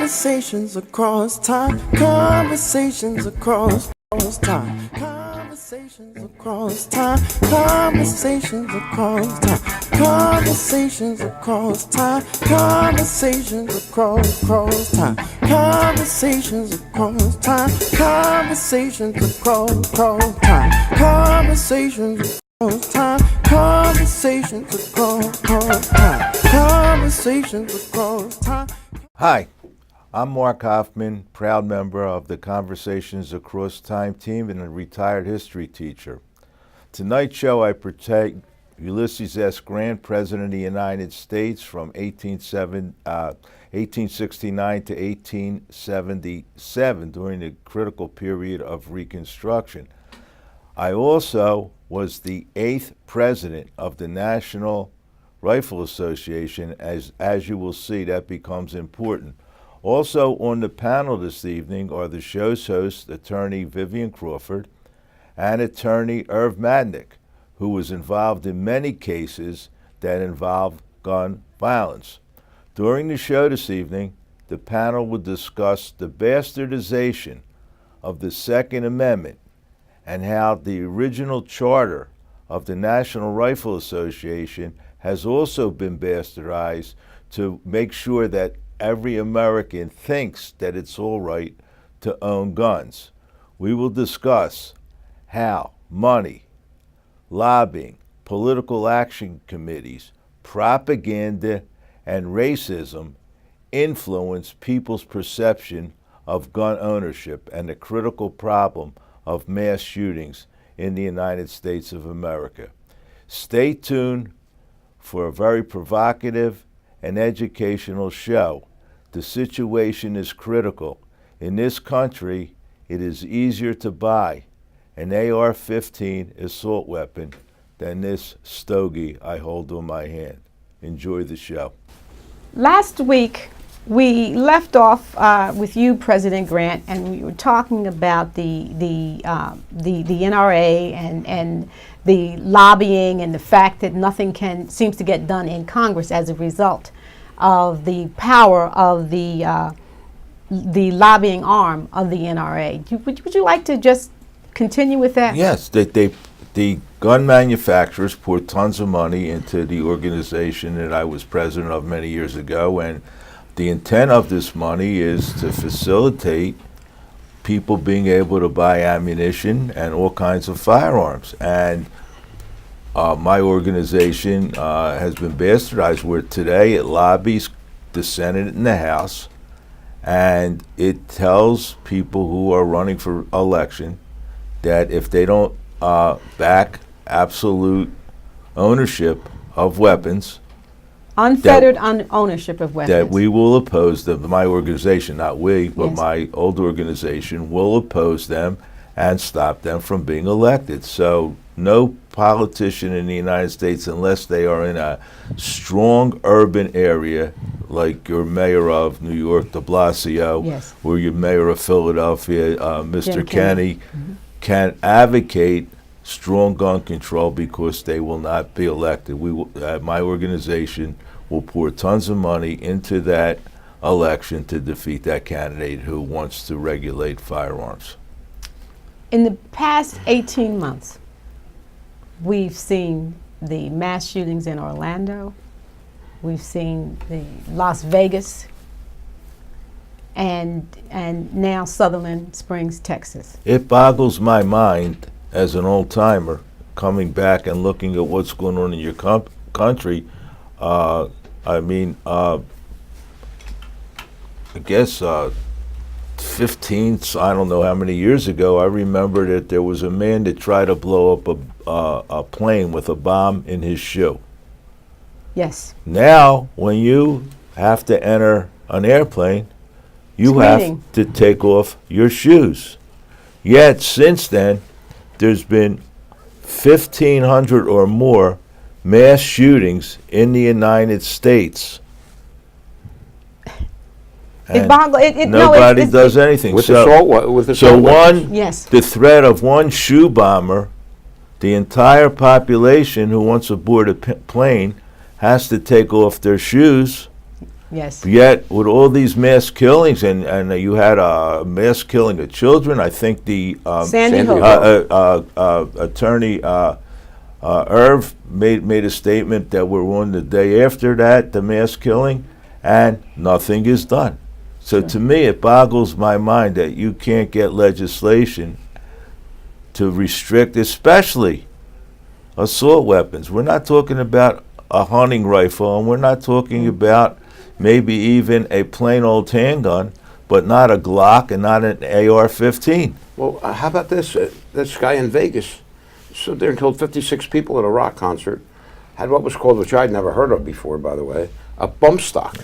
Conversations across time. Conversations across time. Conversations across time. Conversations across time. Conversations across time. Conversations across time. Conversations across time. Conversations across time. Conversations across time. Conversations across time. Conversations across time. Hi, I'm Mark Hoffman, proud member of the Conversations Across Time team and a retired history teacher. Tonight's show I portray Ulysses S. Grant, President of the United States from 1869 to 1877 during the critical period of Reconstruction. I also was the 8th president of the National Rifle Association. As you will see, that becomes important. Also on the panel this evening are the show's hosts, attorney Vivienne Crawford and attorney Irv Madnick, who was involved in many cases that involve gun violence. During the show this evening, the panel will discuss the bastardization of the Second Amendment and how the original charter of the National Rifle Association has also been bastardized to make sure that every American thinks that it's all right to own guns. We will discuss how money, lobbying, political action committees, propaganda, and racism influence people's perception of gun ownership and the critical problem of mass shootings in the United States of America. Stay tuned for a very provocative and educational show. The situation is critical. In this country, it is easier to buy an AR-15 assault weapon than this stogie I hold in my hand. Enjoy the show. Last week, we left off with you, President Grant, and we were talking about the NRA and the lobbying and the fact that nothing seems to get done in Congress as a result of the power of the lobbying arm of the NRA. Would you like to just continue with that? Yes, the gun manufacturers poured tons of money into the organization that I was president of many years ago, and the intent of this money is to facilitate people being able to buy ammunition and all kinds of firearms. And my organization has been bastardized, where today it lobbies the Senate and the House, and it tells people who are running for election that if they don't back absolute ownership of weapons, unfettered ownership of weapons, that we will oppose them. My organization, not we, but yes, my old organization will oppose them and stop them from being elected. So no politician in the United States, unless they are in a strong urban area, like your mayor of New York, de Blasio, yes, or your mayor of Philadelphia, Mr. Jim Kenney, can advocate strong gun control because they will not be elected. We will, my organization will pour tons of money into that election to defeat that candidate who wants to regulate firearms. In the past 18 months, we've seen the mass shootings in Orlando, we've seen the Las Vegas, and now Sutherland Springs, Texas. It boggles my mind as an old timer coming back and looking at what's going on in your country. I guess 15, I don't know how many years ago, I remember that there was a man that tried to blow up a plane with a bomb in his shoe. Yes. Now, when you have to enter an airplane, you have to take off your shoes. Yet, since then, there's been 1,500 or more mass shootings in the United States. Nobody does anything. With so yes, the threat of one shoe bomber, the entire population who wants to board a plane has to take off their shoes Yes. Yet, with all these mass killings, and you had a mass killing of children, I think the Sandy Hook. attorney Irv made a statement that we're on the day after that, the mass killing, and nothing is done. So to me, it boggles my mind that you can't get legislation to restrict, especially assault weapons. We're not talking about a hunting rifle, and we're not talking about maybe even a plain old handgun, but not a Glock and not an AR-15. Well, how about this? This guy in Vegas stood there and killed 56 people at a rock concert, had what was called, which I'd never heard of before, by the way, a bump stock,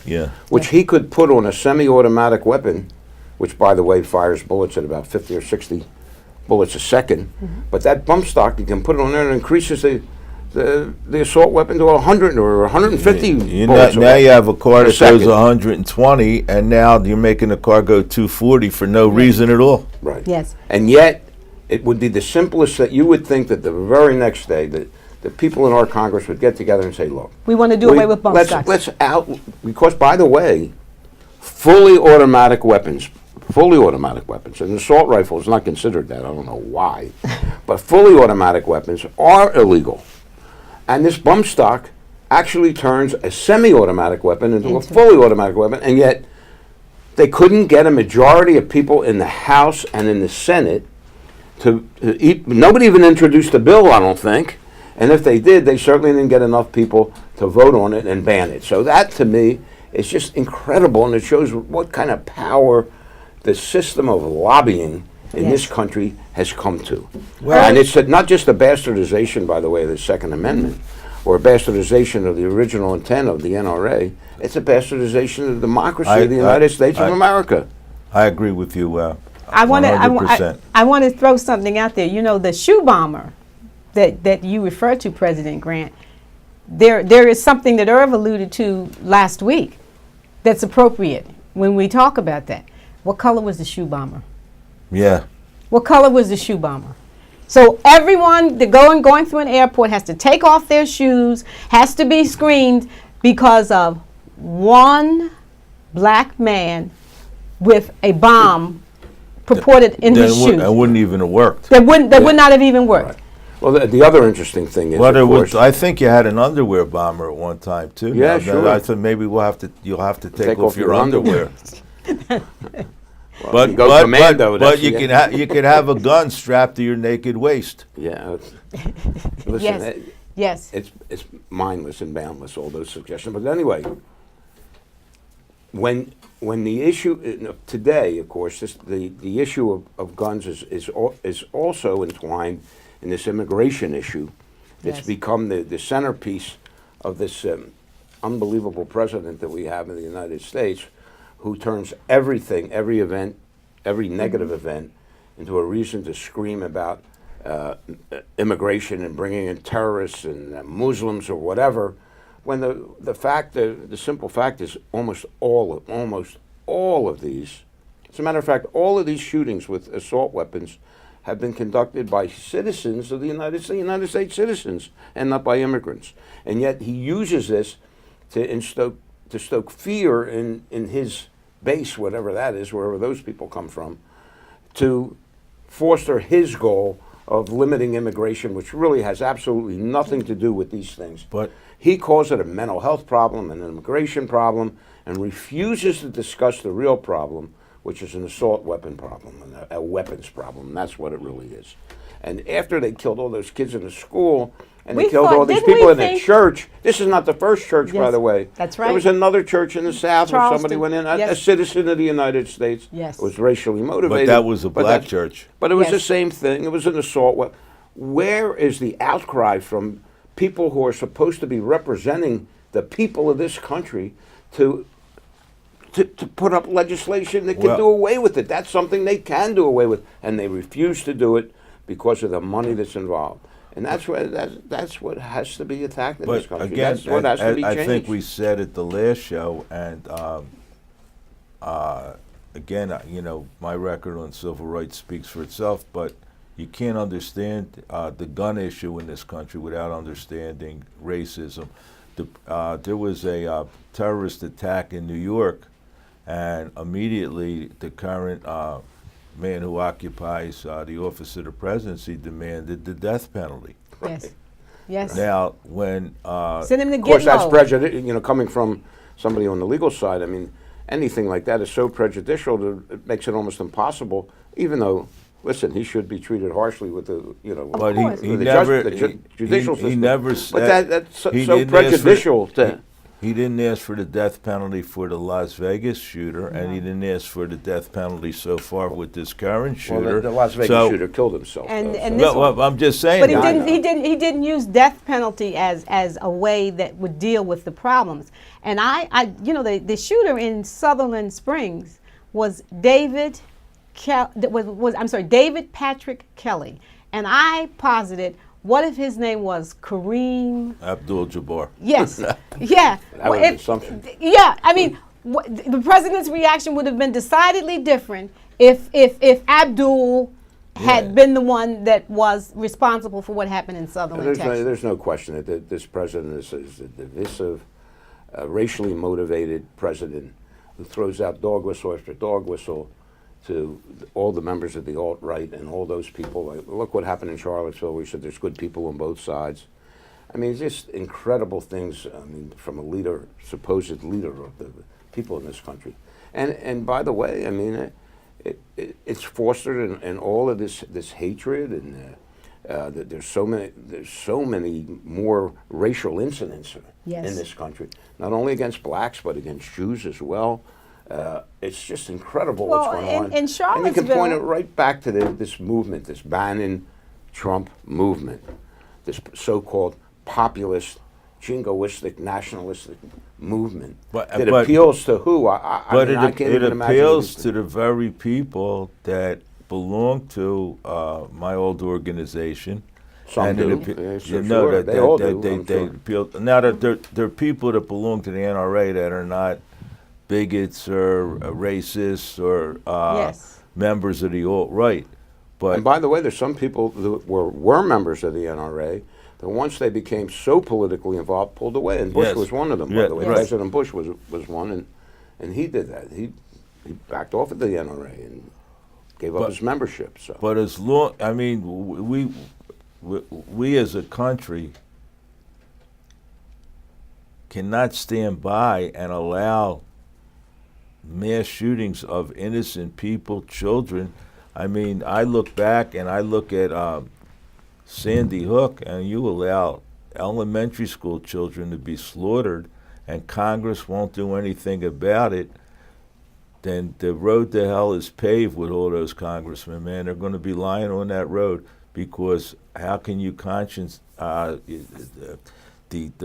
which he could put on a semi-automatic weapon, which, by the way, fires bullets at about 50 or 60 bullets a second. But that bump stock, you can put it on there and increases the assault weapon to 100 or 150 bullets. Now you have a car that second. goes 120, and now you're making the car go 240 for no reason at all. Right. Yes. And yet, it would be the simplest that you would think that the very next day that the people in our Congress would get together and say, look, We want to do away with bump stocks. let's because, by the way, fully automatic weapons, an assault rifle is not considered that, I don't know why, but fully automatic weapons are illegal. And this bump stock actually turns a semi-automatic weapon into a fully automatic weapon, and yet they couldn't get a majority of people in the House and in the Senate nobody even introduced a bill, I don't think. And if they did, they certainly didn't get enough people to vote on it and ban it. So that, to me, is just incredible, and it shows what kind of power the system of lobbying in this country has come to. Well, and it's not just a bastardization, by the way, of the Second Amendment, or a bastardization of the original intent of the NRA. It's a bastardization of the democracy of the United States of America. I agree with you. I want 100%. I want to throw something out there. You know, the shoe bomber that you referred to, President Grant, there is something that Irv alluded to last week that's appropriate when we talk about that. What color was the shoe bomber? Yeah. What color was the shoe bomber? So everyone that going through an airport has to take off their shoes, has to be screened because of one black man with a bomb purported in his shoes. That wouldn't even have worked. That would not have even worked. Right. Well, the other interesting thing is, But of course, I think you had an underwear bomber at one time too. Yeah, Now, sure. I thought maybe you'll have to take off your underwear. you go commando, but you can have a gun strapped to your naked waist. Yeah. Listen, Yes. it's mindless and boundless, all those suggestions. But anyway, when the issue today, of course, the issue of guns is also entwined in this immigration issue. It's Yes. become the centerpiece of this unbelievable president that we have in the United States, who turns everything, every event, every negative event, into a reason to scream about immigration and bringing in terrorists and Muslims or whatever. When the simple fact is almost all of these, as a matter of fact, all of these shootings with assault weapons have been conducted by citizens of the United States citizens, and not by immigrants. And yet he uses this to stoke fear in his base, whatever that is, wherever those people come from, to foster his goal of limiting immigration, which really has absolutely nothing to do with these things. But he calls it a mental health problem, an immigration problem, and refuses to discuss the real problem, which is an assault weapon problem, and a weapons problem. That's what it really is. And after they killed all those kids in the school, and they killed all these people in a church. This is not the first church, by the way. That's right. There was another church in the South where somebody Charleston. went in, a Yes. citizen of the United States. Yes. Was racially motivated. that was a black that's- church. But it was Yes. the same thing. It was an assault weapon. Where is the outcry from people who are supposed to be representing the people of this country to put up legislation that can Well- do away with it? That's something they can do away with, and they refuse to do it because of the money that's involved. And that's what has to be attacked in this But country. again, That's what has to be I changed. think we said at the last show, and again, my record on civil rights speaks for itself, but you can't understand the gun issue in this country without understanding racism. there was a terrorist attack in New York, and immediately the current man who occupies the office of the presidency demanded the death penalty. Yes. Yes. Now, when Send him to Of course, that's Gitmo. prejudicial. You know, coming from somebody on the legal side, I mean, anything like that is so prejudicial that it makes it almost impossible. Even though, listen, he should be treated harshly with the, you know, but course. he the never judicial he system. never But said that's so, he so didn't ask for the- prejudicial to. He didn't ask for the death penalty for the Las Vegas shooter, and he didn't ask for the death penalty so far with this current Well, shooter. the Las Vegas So- shooter killed himself. And- though, and so- this Well, I'm just saying. But he that- I didn't. know. He didn't use death penalty as a way that would deal with the problems. And you know, the shooter in Sutherland Springs was David David Patrick Kelly, and I posited, what if his name was Kareem? Abdul-Jabbar. Yes, yeah. That would have been something. Yeah, I mean, the president's reaction would have been decidedly different if Abdul had Yeah. been the one that was responsible for what happened in Sutherland, Texas. There's no question that this president is a divisive, racially motivated president who throws out dog whistle after dog whistle to all the members of the alt-right and all those people. Like, look what happened in Charlottesville. We said there's good people on both sides. I mean, just incredible things. I mean, from a leader, supposed leader of the people in this country. And by the way, I mean, it's fostered in all of this hatred, and that there's so many more racial incidents Yes. in this country. Not only against blacks, but against Jews as well. It's just incredible Well, what's going on. in And you can Charlottesville- point it right back to this movement, this Bannon-Trump movement, this so-called populist, jingoistic, nationalistic movement But- that but- appeals to who? I But mean, I can't it even imagine appeals these to the very people that belong to my old organization. Some And do. it appe- Yeah, you sure, know that they all do, they I'm sure. appeal. Now that there are people that belong to the NRA that are not bigots or racists or Yes. members of the alt-right. But And by the way, there's some people that were members of the NRA that once they became so politically involved, pulled away. And Bush Yes. was one of them, Yeah, by the way. right. President Bush was one, and he did that. He backed off of the NRA and gave up But- his membership. So But as long, I mean, we as a country cannot stand by and allow mass shootings of innocent people, children. I mean, I look back and I look at Sandy Hook, and you allow elementary school children to be slaughtered, and Congress won't do anything about it. Then the road to hell is paved with all those congressmen, man. They're going to be lying on that road, because how can you conscience the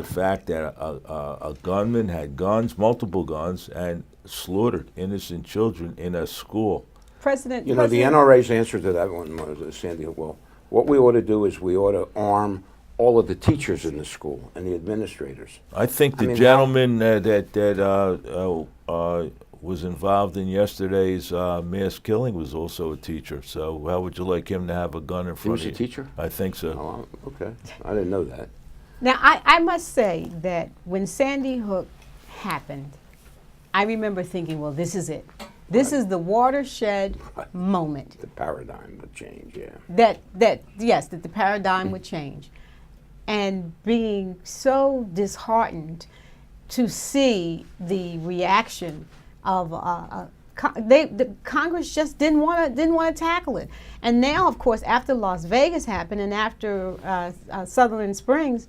fact that a gunman had guns, multiple guns, and slaughtered innocent children in a school? President, the NRA's answer to that one was, Sandy Hook, well, what we ought to do is we ought to arm all of the teachers in the school and the administrators. I think the mean, gentleman that was involved in yesterday's mass killing was also a teacher. So how would you like him to have a gun in He front was of a you? teacher? I think so. Oh, okay. I didn't know that. Now, I must say that when Sandy Hook happened, I remember thinking, well, this is it. This is the watershed moment The paradigm would change, yeah. that the paradigm would change. And being so disheartened to see the reaction of the Congress just didn't want to tackle it. And now, of course, after Las Vegas happened and after Sutherland Springs,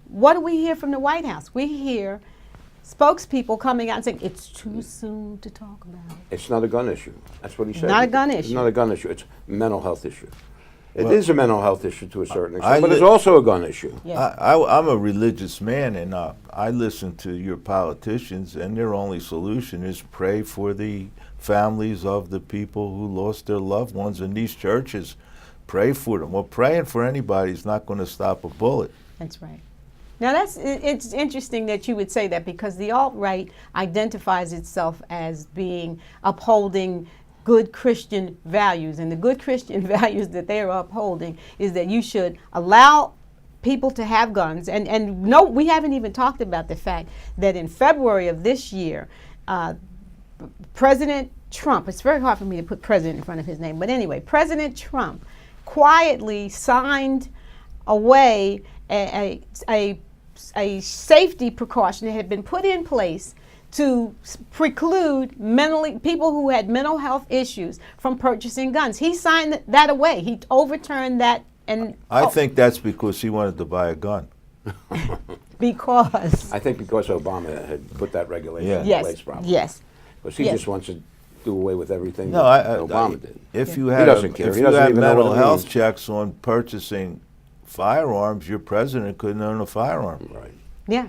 what do we hear from the White House? We hear spokespeople coming out and saying it's too soon to talk about it. It's not a gun issue. That's what he said. Not a gun It's issue. not a gun issue. It's a mental health issue. It Well, is a mental health issue to a certain I extent, but li- it's also a gun issue. Yeah. I'm a religious man, and I listen to your politicians, and their only solution is pray for the families of the people who lost their loved ones in these churches. Pray for them. Well, praying for anybody is not going to stop a bullet. That's right. Now it's interesting that you would say that, because the alt-right identifies itself as being upholding good Christian values, and the good Christian values that they are upholding is that you should allow people to have guns. And no, we haven't even talked about the fact that in February of this year, President Trump, it's very hard for me to put president in front of his name, but anyway, President Trump quietly signed away a safety precaution that had been put in place to preclude people who had mental health issues from purchasing guns. He signed that away. He overturned that. And I think that's because he wanted to buy a gun. Because I think because Obama had put that regulation in yes, place, probably. yes, Because he yes. just wants to do away with everything No, that Obama did. If you He had, doesn't care. if He you doesn't had even know mental what it health means. checks on purchasing firearms, your president couldn't own a firearm. Right. yeah.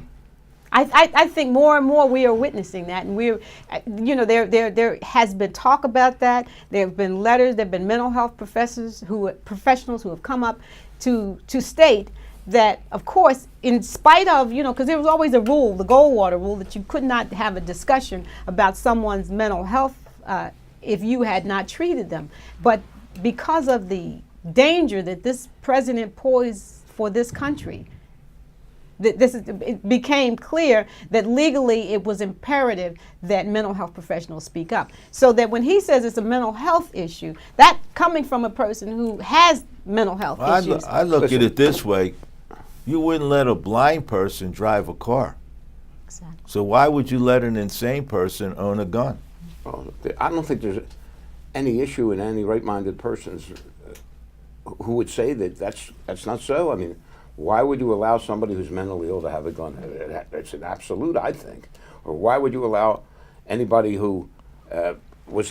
I think more and more we are witnessing that, and we're, there has been talk about that. There have been letters. There have been mental health professionals who have come up to state that, of course, in spite of, because there was always a rule, the Goldwater rule, that you could not have a discussion about someone's mental health if you had not treated them. But because of the danger that this president posed for this country, it became clear that legally it was imperative that mental health professionals speak up. So that when he says it's a mental health issue, that coming from a person who has mental health issues. I look at it this way. You wouldn't let a blind person drive a car. Exactly. So why would you let an insane person own a gun? Well, I don't think there's any issue in any right-minded persons who would say that that's not so. I mean, why would you allow somebody who's mentally ill to have a gun? It's an absolute, I think. Or why would you allow anybody who was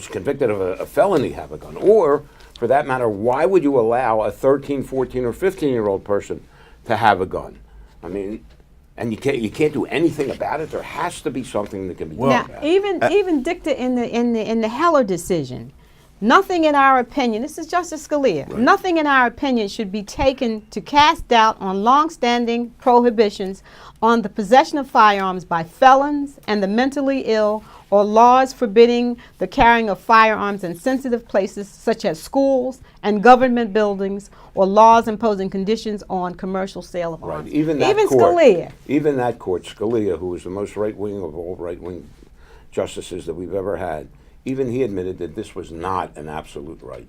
convicted of a felony have a gun? Or, for that matter, why would you allow a 13, 14, or 15-year-old person to have a gun? I mean, and you can't do anything about it. There has to be something that can be done Now, about it. even dicta in the Heller decision, nothing in our opinion, this is Justice Scalia, Right. nothing in our opinion should be taken to cast doubt on long-standing prohibitions on the possession of firearms by felons and the mentally ill, or laws forbidding the carrying of firearms in sensitive places such as schools and government buildings, or laws imposing conditions on commercial sale of Right. arms. Even that court, Scalia. Even that court, Scalia, who was the most right-wing of all right-wing justices that we've ever had, even he admitted that this was not an absolute right.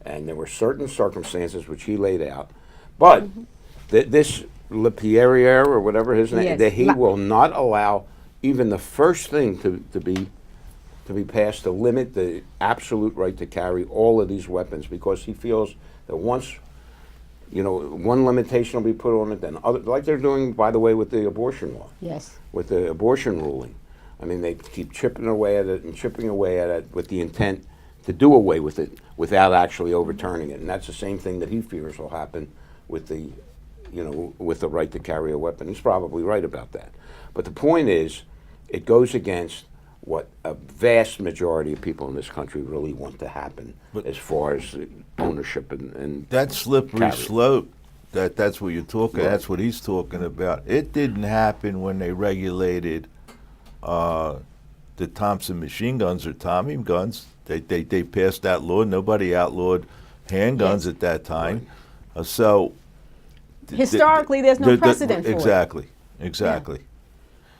And there were certain circumstances which he laid out. But this LePierre, or whatever his name, Yes. that he will not allow even the first thing to be passed to limit the absolute right to carry all of these weapons, because he feels that once one limitation will be put on it, then other, like they're doing, by the way, with the abortion law, Yes. with the abortion ruling. I mean, they keep chipping away at it and chipping away at it with the intent to do away with it without actually overturning it. And that's the same thing that he fears will happen with the right to carry a weapon. He's probably right about that. But the point is, it goes against what a vast majority of people in this country really want to happen, as far as ownership and That slippery carry. slope, that's what you're talking. Right. That's what he's talking about. It didn't happen when they regulated the Thompson machine guns or Tommy guns. They passed that law. Nobody outlawed handguns Yes. at that time. So Historically, there's no precedent for it. Exactly.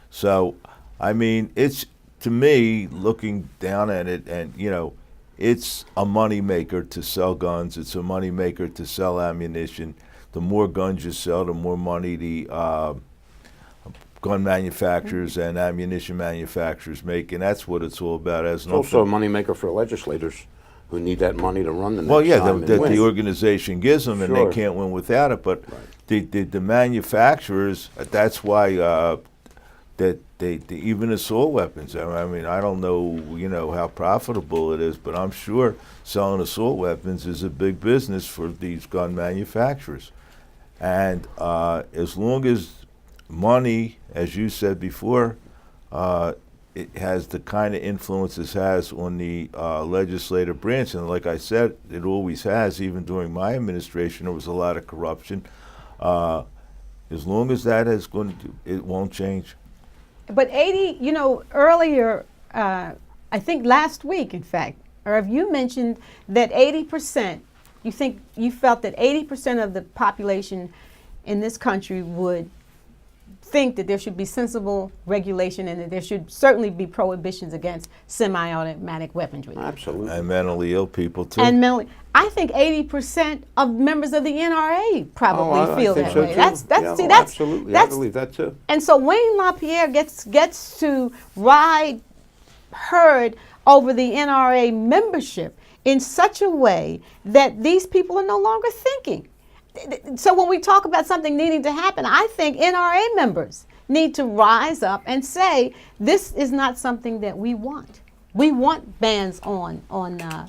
So, I mean, it's, to me, looking down at it, and it's a money maker to sell guns. It's a money maker to sell ammunition. The more guns you sell, the more money the gun manufacturers and ammunition manufacturers make, and that's what it's all about. it's also a moneymaker for legislators who need that money to run the next time and that win. the organization gives them, and Sure. they can't win without it. But Right. the manufacturers, that's why that they even assault weapons. I mean, I don't know how profitable it is, but I'm sure selling assault weapons is a big business for these gun manufacturers. And as long as money, as you said before, it has the kind of influence it has on the legislative branch, and like I said, it always has. Even during my administration, there was a lot of corruption. As long as that is going to, it won't change. But 80, earlier, I think last week, in fact, Irv, you mentioned that 80% you felt that 80% of the population in this country would think that there should be sensible regulation and that there should certainly be prohibitions against semi-automatic weaponry. Absolutely. And mentally ill people too. And mentally, I think 80% of members of the NRA probably feel that way. Absolutely. I believe that too. And so Wayne LaPierre gets to ride herd over the NRA membership in such a way that these people are no longer thinking. So when we talk about something needing to happen, I think NRA members need to rise up and say, this is not something that we want. We want bans on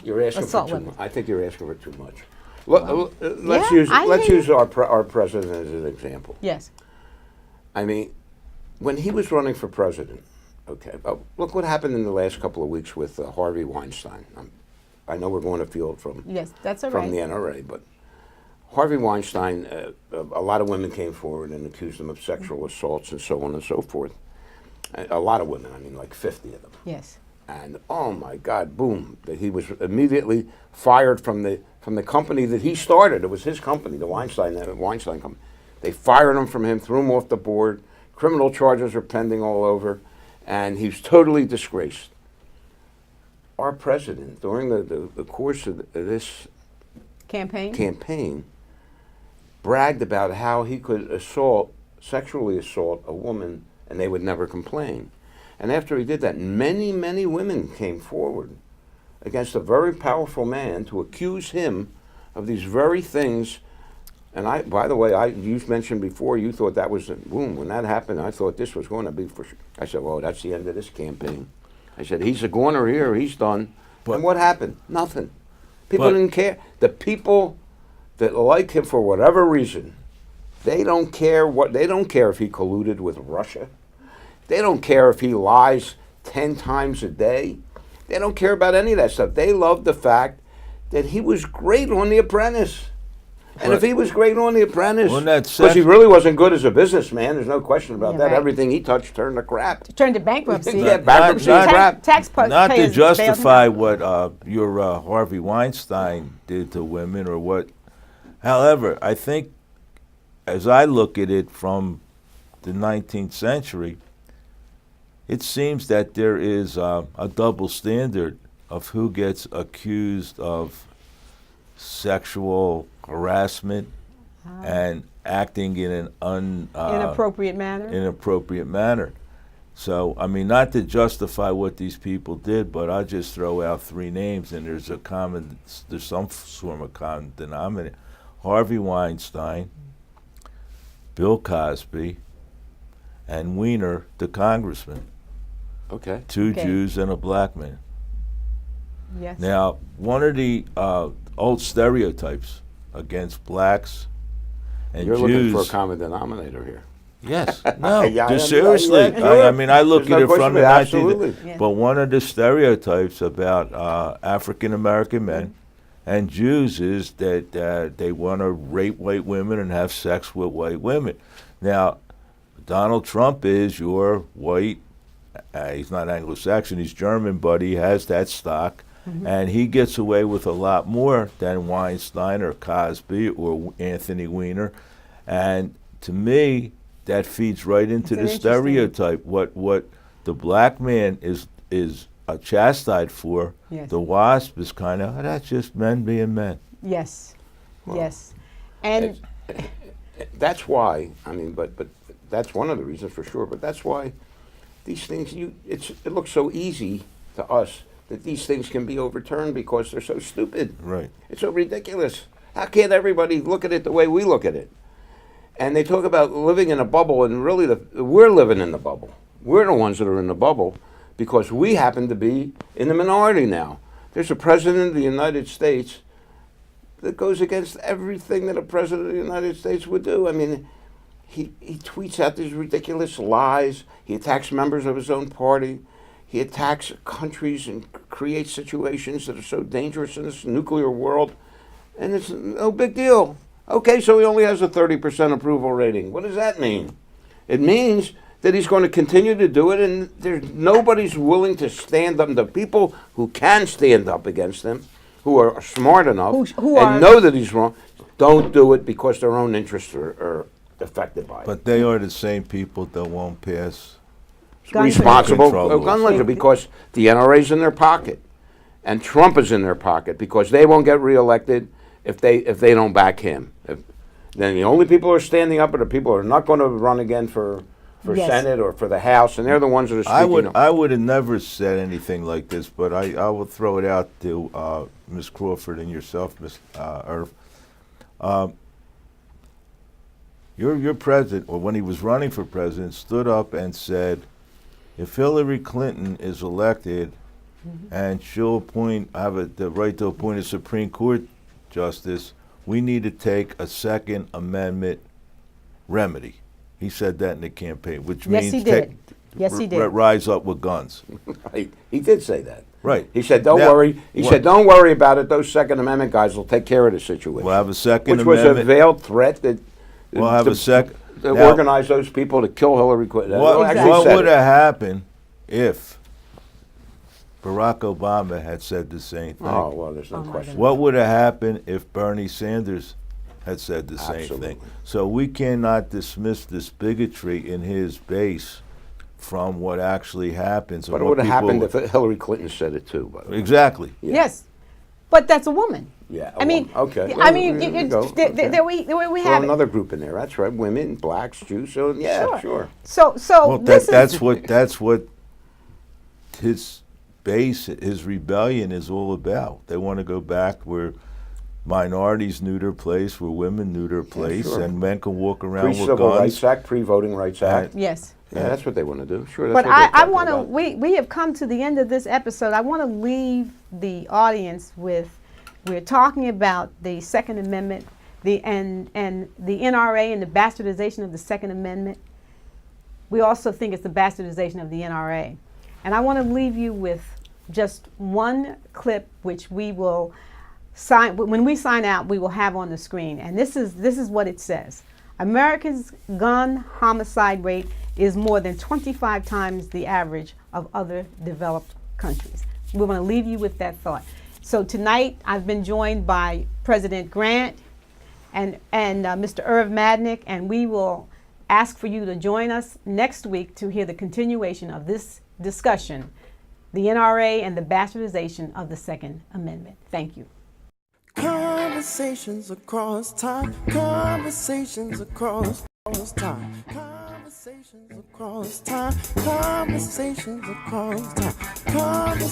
You're asking assault for too weapons. much. I think you're asking for too much. Well, Let's yeah, use our president as an example. Yes. I mean, when he was running for president, okay, look what happened in the last couple of weeks with Harvey Weinstein. I know we're going afield from Yes, that's all from right. the NRA, but Harvey Weinstein, a lot of women came forward and accused him of sexual assaults and so on and so forth. A lot of women, I mean, like 50 of them. Yes. And oh my God, boom! That he was immediately fired from the company that he started. It was his company, the Weinstein company. They fired him from him, threw him off the board. Criminal charges are pending all over, and he's totally disgraced. Our president, during the course of this campaign, bragged about how he could sexually assault a woman, and they would never complain. And after he did that, many, many women came forward against a very powerful man to accuse him of these very things. And by the way, you mentioned before you thought that was, boom, when that happened, I thought this was going to be for sure. I said, well, that's the end of this campaign. I said, he's a goner here, he's done. And what happened? Nothing. People didn't care. The people that like him for whatever reason, they don't care if he colluded with Russia. They don't care if he lies 10 times a day. They don't care about any of that stuff. They love the fact that he was great on The Apprentice. And if he was great on The Apprentice, because he really wasn't good as a businessman, there's no question about that. Right. Everything he touched turned to crap. Turned to bankruptcy. Yeah, bankruptcy and crap. Not to justify what your Harvey Weinstein did to women or what. However, I think, as I look at it from the 19th century, it seems that there is a double standard of who gets accused of sexual harassment and acting in an inappropriate manner. So, I mean, not to justify what these people did, but I'll just throw out 3 names, and there's some sort of common denominator. Harvey Weinstein, Bill Cosby, and Weiner, the congressman. Okay. 2 Jews and a black man. Yes. Now, one of the old stereotypes against blacks and You're Jews. looking for a common denominator here. Yes. No. Yeah, just seriously. yeah, sure. I mean, I look There's at no it from the question, 19th. absolutely. Yeah. But one of the stereotypes about African American men and Jews is that they want to rape white women and have sex with white women. Now, Donald Trump is your white. He's not Anglo-Saxon. He's German, but he has that stock. And he gets away with a lot more than Weinstein or Cosby or Anthony Weiner. And to me, that feeds right into the stereotype. What the black man is chastised for, Yes. the WASP is kind of, that's just men being men. Yes. Yes. And That's why, I mean, but that's one of the reasons for sure, but that's why these things, it looks so easy to us that these things can be overturned because they're so stupid. Right. It's so ridiculous. How can't everybody look at it the way we look at it? And they talk about living in a bubble, and really we're living in the bubble. We're the ones that are in the bubble because we happen to be in the minority now. There's a president of the United States that goes against everything that a president of the United States would do. I mean, he tweets out these ridiculous lies. He attacks members of his own party. He attacks countries and creates situations that are so dangerous in this nuclear world. And it's no big deal. Okay, so he only has a 30% approval rating. What does that mean? It means that he's going to continue to do it, and nobody's willing to stand up. The people who can stand up against him, who are smart enough who and are- know that he's wrong, don't do it because their own interests are affected by it. But they are the same people that won't pass. Gun Responsible control gun laws. laws because the NRA's in their pocket, and Trump is in their pocket because they won't get reelected if they don't back him. Then the only people who are standing up are the people who are not going to run again for Yes. Senate or for the House, and they're the ones that are speaking up. I would have never said anything like this, but I will throw it out to Ms. Crawford and yourself, Ms. Irv. Your president, or when he was running for president, stood up and said, if Hillary Clinton is elected and she'll have the right to appoint a Supreme Court justice, we need to take a Second Amendment remedy. He said that in the campaign, which Yes, means he did. Yes, he did. rise up with guns. He did say that. Right. He said, "Don't Now, worry." He said, "Don't worry about it. Those Second Amendment guys will take care of the situation." We'll have a Second which was Amendment. a veiled threat that We'll have a second. to organize those people to kill Hillary Clinton. What, Actually what said would it. have happened if Barack Obama had said the same thing? Oh well, there's no question. What would have happened if Bernie Sanders had said the same Absolutely. thing? So we cannot dismiss this bigotry in his base from what actually happens. But and it what would have people- happened if Hillary Clinton said it too. By the way. Exactly. Yes, but that's a woman. Yeah. I mean, okay. I mean, There you go. there Okay. we Throw have it. another group in there. That's right. Women, blacks, Jews. So yeah, sure. So Well, this that's is what his base, his rebellion is all about. They want to go back where minorities knew their place, where women knew their place, sure. and men can walk around with Pre-Civil guns. Rights Act, pre-Voting Rights Act. yes. Yeah, that's what they want to do. Sure. That's But what they're I talking want to. about. We have come to the end of this episode. I want to leave the audience with. We're talking about the Second Amendment, and the NRA and the bastardization of the Second Amendment. We also think it's the bastardization of the NRA, and I want to leave you with just one clip, which we will sign when we sign out. We will have on the screen, and this is what it says: America's gun homicide rate is more than 25 times the average of other developed countries. We want to leave you with that thought. So tonight I've been joined by President Grant and Mr. Irv Madnick, and we will ask for you to join us next week to hear the continuation of this discussion, the NRA and the bastardization of the Second Amendment. Thank you. Conversations across time, conversations across time, conversations across time, conversations across time,